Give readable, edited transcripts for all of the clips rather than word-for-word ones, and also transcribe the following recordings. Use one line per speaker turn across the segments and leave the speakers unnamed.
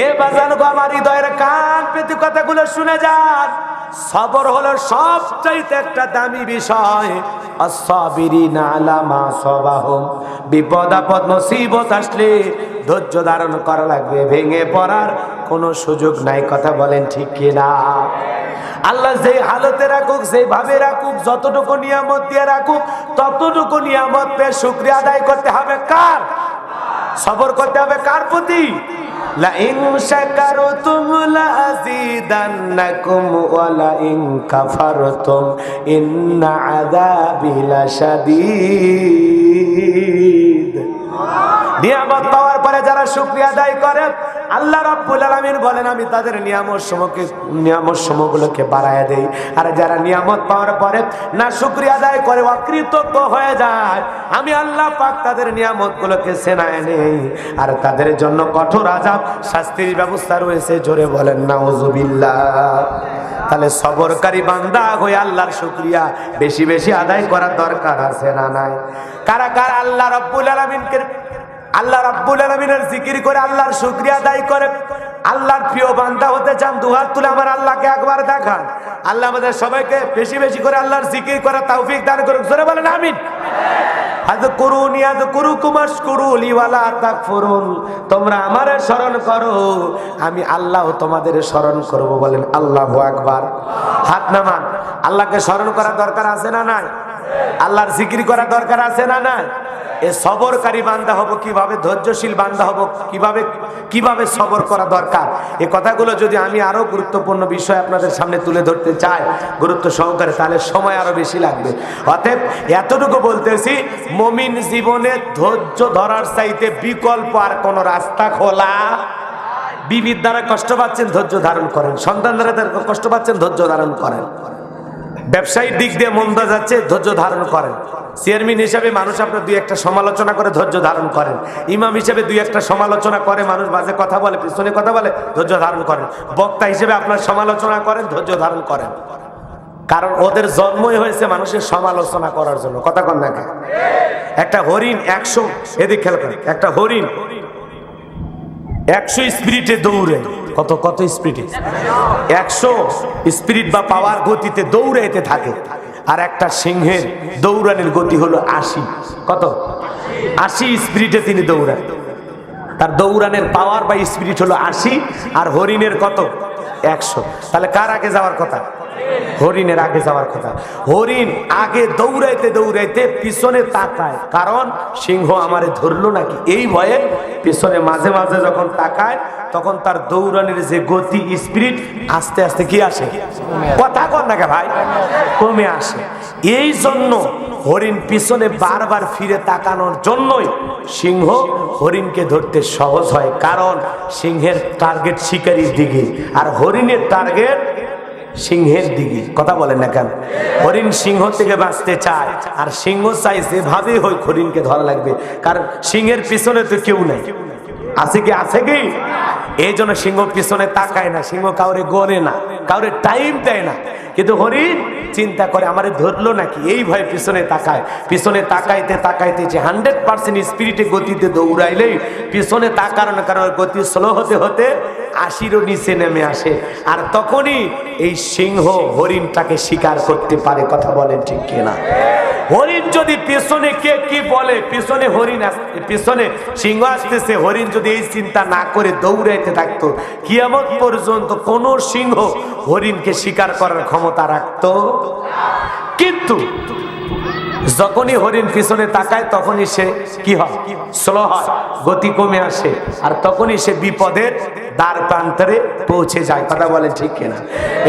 এ বাজান গো, আমার হৃদয়ের কান পেতে কথাগুলো শুনে যান। সবর হলো সবচাইতে একটা দামি বিষয়। আস-সাবিরিনা আলা মা সাবাহুম, বিপদ আপদ মুসিবত আসলে ধৈর্য ধারণ করা লাগবে, ভেঙে পড়ার কোনো সুযোগ নাই। কথা বলেন ঠিক কিনা? আল্লাহ যেই হালতে রাখুক, যেভাবে রাখুক, যতটুকু নিয়ামত দিয়ে রাখুক, ততটুকু নিয়ামত পেয়ে শুকরিয়া আদায় করতে হবে কার? সবর করতে হবে কার প্রতি? লা ইন শাকারতুম লা আযীদান্নাকুম ওয়া লা ইন কাফারতুম ইন্না আযাবি লাশাদীদ। নিয়ামত পাওয়ার পরে যারা শুকরিয়া আদায় করে, আল্লাহ রাব্বুল আলামিন বলেন আমি তাদের নিয়ামত সমূহগুলোকে বাড়ায়া দেই। আর যারা নিয়ামত পাওয়ার পরে না শুকরিয়া আদায় করে, অকৃতজ্ঞ হয়ে যায়, আমি আল্লাহ পাক তাদের নিয়ামতগুলোকে ছেনায় নেই, আর তাদের জন্য কঠোর আযাব, শাস্তির ব্যবস্থা রয়েছে। জোরে বলেন নাউযুবিল্লাহ। তাহলে সবরকারী বান্দা হয়ে আল্লাহর শুকরিয়া বেশি বেশি আদায় করার দরকার আছে না নাই? কারা কারা আল্লাহ রাব্বুল আলামিনের জিকির করে আল্লাহর শুকরিয়া আদায় করে আল্লাহর প্রিয় বান্দা হতে চান? দুহাত তুলে আমার আল্লাহকে একবার দেখান। আল্লাহ আমাদের সবাইকে বেশি বেশি করে আল্লাহর জিকির করার তৌফিক দান করুক। জোরে বলেন আমিন। আযকুরুনি আযকুরুকুম আশকুরু লি ওয়া লা তাকফুরুন, তোমরা আমারে স্মরণ করো, আমি আল্লাহ তোমাদের স্মরণ করব। বলেন আল্লাহু আকবার। হাত নামান। আল্লাহকে স্মরণ করার দরকার আছে না নাই? আল্লাহর জিকির করার দরকার আছে না নাই? এ সবরকারী বান্দা হব কিভাবে, ধৈর্যশীল বান্দা হব কিভাবে সবর করা দরকার, এই কথাগুলো যদি আমি আরো গুরুত্বপূর্ণ বিষয় আপনাদের সামনে তুলে ধরতে চাই গুরুত্ব সহকারে, তাহলে সময় আরো বেশি লাগবে। অতএব এতটুকু বলতেছি, মুমিন জীবনে ধৈর্য ধরার চাইতে বিকল্প আর কোন রাস্তা খোলা। বিবির দ্বারা কষ্ট পাচ্ছেন, ধৈর্য ধারণ করেন। সন্তান দ্বারা কষ্ট পাচ্ছেন, ধৈর্য ধারণ করেন। ব্যবসায়িক দিক দিয়ে মন্দা যাচ্ছে, ধৈর্য ধারণ করেন। চেয়ারম্যান হিসাবে মানুষ আপনার দুই একটা সমালোচনা করে, ধৈর্য ধারণ করেন। ইমাম হিসেবে দুই একটা সমালোচনা করে, মানুষ বাজে কথা বলে, পিছনে কথা বলে, ধৈর্য ধারণ করেন। বক্তা হিসেবে আপনার সমালোচনা করেন, ধৈর্য ধারণ করেন। কারণ ওদের জন্মই হয়েছে মানুষের সমালোচনা করার জন্য। কথা কন না? একটা হরিণ 100, এদিক খেয়াল করেন, একটা হরিণ 100 স্পিরিটে দৌড়ে, কত স্পিরিটে? 100 স্পিরিট বা পাওয়ার গতিতে দৌড়াইতে থাকে। আর একটা সিংহের দৌড়ানোর গতি হলো 80। কত? 80 স্পিরিটে তিনি দৌড়ান। তার দৌড়ানোর পাওয়ার বা স্পিরিট হলো 80, আর হরিণের কত? 100। তাহলে কার আগে যাওয়ার কথা? হরিণের আগে যাওয়ার কথা। হরিণ আগে দৌড়াইতে দৌড়াইতে পিছনে তাকায়, কারণ সিংহ আমারে ধরলো নাকি এই ভয়ে পিছনে মাঝে মাঝে যখন তাকায়, তখন তার দৌড়ানোর যে গতি, স্পিরিট আস্তে আস্তে কি আসে? কথা কর না কে ভাই? কমে আসে। এই জন্য হরিণ পিছনে বারবার ফিরে তাকানোর জন্যই সিংহ হরিণকে ধরতে সহজ হয়, কারণ সিংহের টার্গেট শিকারীর দিকে, আর হরিণের টার্গেট সিংহের দিকে। কথা বলেন না কেন? হরিণ সিংহ থেকে বাঁচতে চায়, আর সিংহ চাই যেভাবে হোক হরিণকে ধরা লাগবে, কারণ সিংহের পিছনে তো কেউ নাই। আছে কি? আছে কি? এই জন্য সিংহ পিছনে তাকায় না, সিংহ কাউরে গড়ে না, কাউরে টাইম দেয় না। কিন্তু হরিণ চিন্তা করে আমারে ধরলো নাকি এই ভয়ে পিছনে তাকায়। পিছনে তাকাইতে তাকাইতে যে 100% স্পিরিটে গতিতে দৌড়াইলেই পিছনে তাকানোর কারণে গতি স্লো হতে হতে 80-ও নিচে নেমে আসে, আর তখনই এই সিংহ হরিণটাকে শিকার করতে পারে। কথা বলেন ঠিক কিনা? হরিণ যদি পিছনে কে কি বলে, পিছনে হরিণ পিছনে সিংহ আসতেছে, হরিণ যদি এই চিন্তা না করে দৌড়াইতে থাকতো, কিয়ামত পর্যন্ত কোন সিংহ হরিণকে শিকার করার ক্ষমতা রাখতো। কিন্তু যখনই হরিণ পিছনে তাকায়, তখনই সে কি হয়? স্লো হয়, গতি কমে আসে, আর তখনই সে বিপদের দ্বার প্রান্তরে পৌঁছে যায়। কথা বলেন ঠিক কিনা?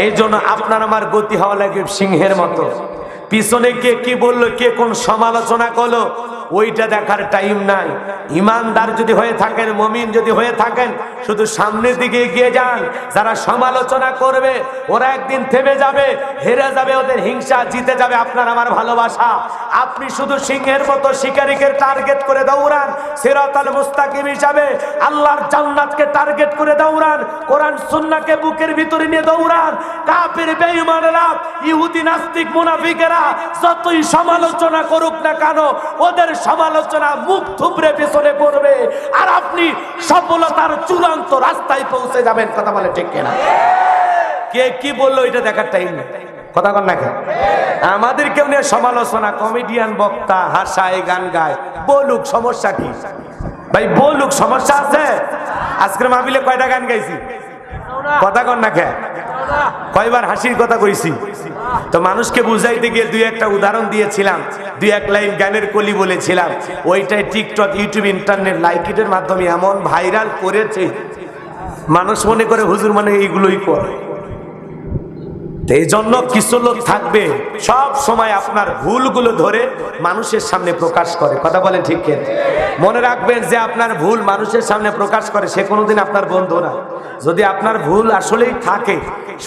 এই জন্য আপনার আমার গতি হওয়া লাগে সিংহের মতো। পিছনে কে কি বললো, কে কোন সমালোচনা করলো, ওইটা দেখার টাইম নাই। ইমানদার যদি হয়ে থাকেন, মুমিন যদি হয়ে থাকেন, শুধু সামনের দিকে এগিয়ে যান। যারা সমালোচনা করবে ওরা একদিন থেমে যাবে, হেরে যাবে, ওদের হিংসা জিতে যাবে আপনার আমার ভালোবাসা। আপনি শুধু সিংহের মতো শিকারীকে টার্গেট করে দৌড়ান, সিরাতাল মুস্তাকিম হিসাবে আল্লাহর জান্নাতকে টার্গেট করে দৌড়ান, কোরআন সুন্নাহকে বুকের ভিতরে নিয়ে দৌড়ান। কাফের বেঈমানেরা, ইহুদি নাস্তিক মুনাফিকেরা যতই সমালোচনা করুক না কেন, ওদের সমালোচনা মুখ থুবড়ে পেছনে পড়বে, আর আপনি সফলতার চূড়ান্ত রাস্তায় পৌঁছে যাবেন। কথা বলে ঠিক কিনা? কে কি বললো এটা দেখার টাইম নেই। কথা কন না কেন? আমাদের কেউ নিয়ে সমালোচনা, কমেডিয়ান বক্তা হাসায় গান গায়, বলুক, সমস্যা কি ভাই? বলুক, সমস্যা আছে? আজকের মাহফিলে কয়টা গান গাইছি? কথা কন না কেন? কয়বার হাসির কথা কইছি? তো মানুষকে বুঝাইতে গিয়ে দুই একটা উদাহরণ দিয়েছিলাম, দুই এক লাইন গানের কলি বলেছিলাম, ওইটাই টিকটক, ইউটিউব, ইন্টারনেট, লাইকিটের মাধ্যমে এমন ভাইরাল করেছে, মানুষ মনে করে হুজুর মানে এইগুলোই করে। এই জন্য কিছু লোক থাকবে সব সময় আপনার ভুলগুলো ধরে মানুষের সামনে প্রকাশ করে। কথা বলেন ঠিক কি? মনে রাখবেন যে আপনার ভুল মানুষের সামনে প্রকাশ করে সে কোনোদিন আপনার বন্ধু না। যদি আপনার ভুল আসলেই থাকে,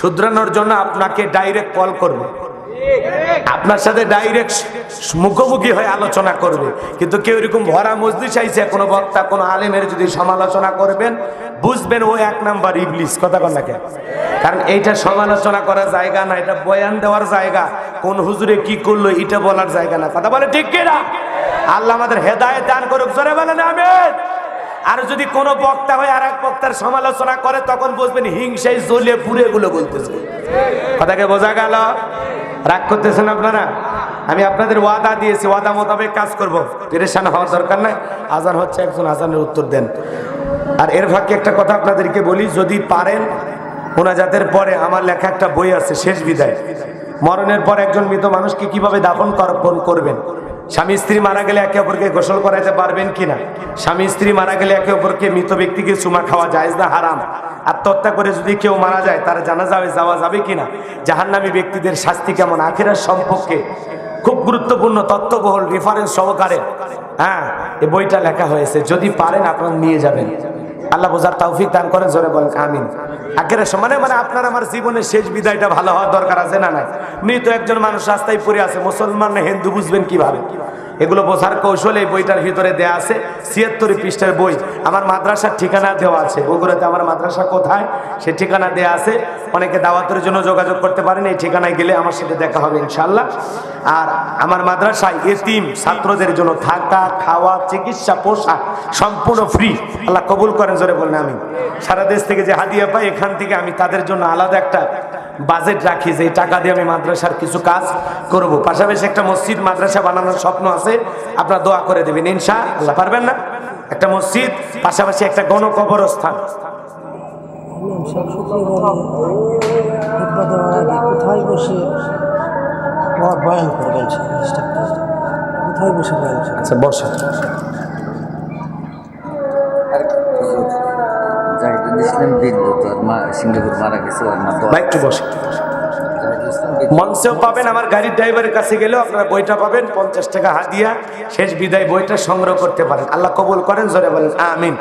শুধরানোর জন্য আপনাকে ডাইরেক্ট কল করবে, আপনার সাথে ডাইরেক্ট মুখোমুখি হয়ে আলোচনা করবে। কিন্তু কেউ এরকম ভরা মজলিস আইছে, কোনো বক্তা, কোনো আলেমের যদি সমালোচনা করবেন, বুঝবেন ও এক নাম্বার ইবলিস। কথা বল না কেন? কারণ এইটা সমালোচনা করার জায়গা না, এটা বয়ান দেওয়ার জায়গা। কোন হুজুরে কি করলো এটা বলার জায়গা না। কথা বলে ঠিক কিনা? আল্লাহ আমাদের হেদায়েত দান করুক, জোরে বলেন আমিন। আর যদি কোনো বক্তা হয় আর এক বক্তার সমালোচনা করে, তখন বুঝবেন হিংসায় জ্বলে পুড়ে এগুলো বলতেছে। কথাকে বোঝা গেল? রাগ করতেছেন আপনারা? আমি আপনাদের ওয়াদা দিয়েছি, ওয়াদা মোতাবেক কাজ করব। পেরেশান হওয়ার দরকার নাই। আজান হচ্ছে, একজন আজানের উত্তর দেন। আর এর ফাঁকে একটা কথা আপনাদেরকে বলি, যদি পারেন মোনাজাতের পরে আমার লেখা একটা বই আছে, শেষ বিদায়। মরণের পর একজন মৃত মানুষকে কিভাবে দাফন করবেন, স্বামী স্ত্রী মারা গেলে একে অপরকে গোসল করাইতে পারবেন কিনা, স্বামী স্ত্রী মারা গেলে একে অপরকে, মৃত ব্যক্তিকে চুমা খাওয়া জায়েজ না হারাম, আত্মহত্যা করে যদি কেউ মারা যায় তার জানাজায় যাওয়া যাবে কিনা, জাহান্নামী ব্যক্তিদের শাস্তি কেমন, আখিরাত সম্পর্কে খুব গুরুত্বপূর্ণ তথ্যবহুল রেফারেন্স সহকারে এই বইটা লেখা হয়েছে। যদি পারেন আপনারা নিয়ে যাবেন। আল্লাহ বোঝার তৌফিক দান করেন, জোরে বলেন আমিন। আখেরের সময় মানে আপনার আমার জীবনের শেষ বিদায়টা ভালো হওয়ার দরকার আছে না নাই? মৃত একজন মানুষ রাস্তায় পড়ে আছে, মুসলমান না হিন্দু বুঝবেন কিভাবে? এগুলো বোঝার কৌশল এই বইটার ভিতরে দেয়া আছে। ৭৬ পৃষ্ঠার বই। আমার মাদ্রাসার ঠিকানা দেওয়া আছে, বগুড়াতে আমার মাদ্রাসা কোথায় সে ঠিকানা দেয়া আছে। অনেকে দাওয়াতের জন্য যোগাযোগ করতে পারেন, এই ঠিকানায় গেলে আমার সাথে দেখা হবে ইনশাআল্লাহ। আর আমার মাদ্রাসায় এতিম ছাত্রদের জন্য থাকা, খাওয়া, চিকিৎসা, পোশাক সম্পূর্ণ ফ্রি। আল্লাহ কবুল করেন, জোরে বলেন আমিন। সারা দেশ থেকে যে হাদিয়া পাই, এখান থেকে আমি তাদের জন্য আলাদা একটা বাজেট রাখি, যে টাকা দিয়ে আমি মাদ্রাসার কিছু কাজ করব। পাশাপাশি একটা মসজিদ মাদ্রাসা বানানোর স্বপ্ন আছে, আপনারা দোয়া করে দেবেন ইনশাআল্লাহ। পারবেন না? একটা মসজিদ, পাশাপাশি একটা গণকবরস্থান।
কোথায় বসে বয়ান করবেন? কোথায় বসে বয়ান?
আচ্ছা বসে।
সিঙ্গাপুর মারা গেছে,
একটু বসে। মঞ্চেও পাবেন, আমার গাড়ির ড্রাইভারের কাছে গেলেও আপনারা বইটা পাবেন, 50 টাকা হাদিয়া। শেষ বিদায় বইটা সংগ্রহ করতে পারেন। আল্লাহ কবুল করেন, জোরে বলেন আমিন।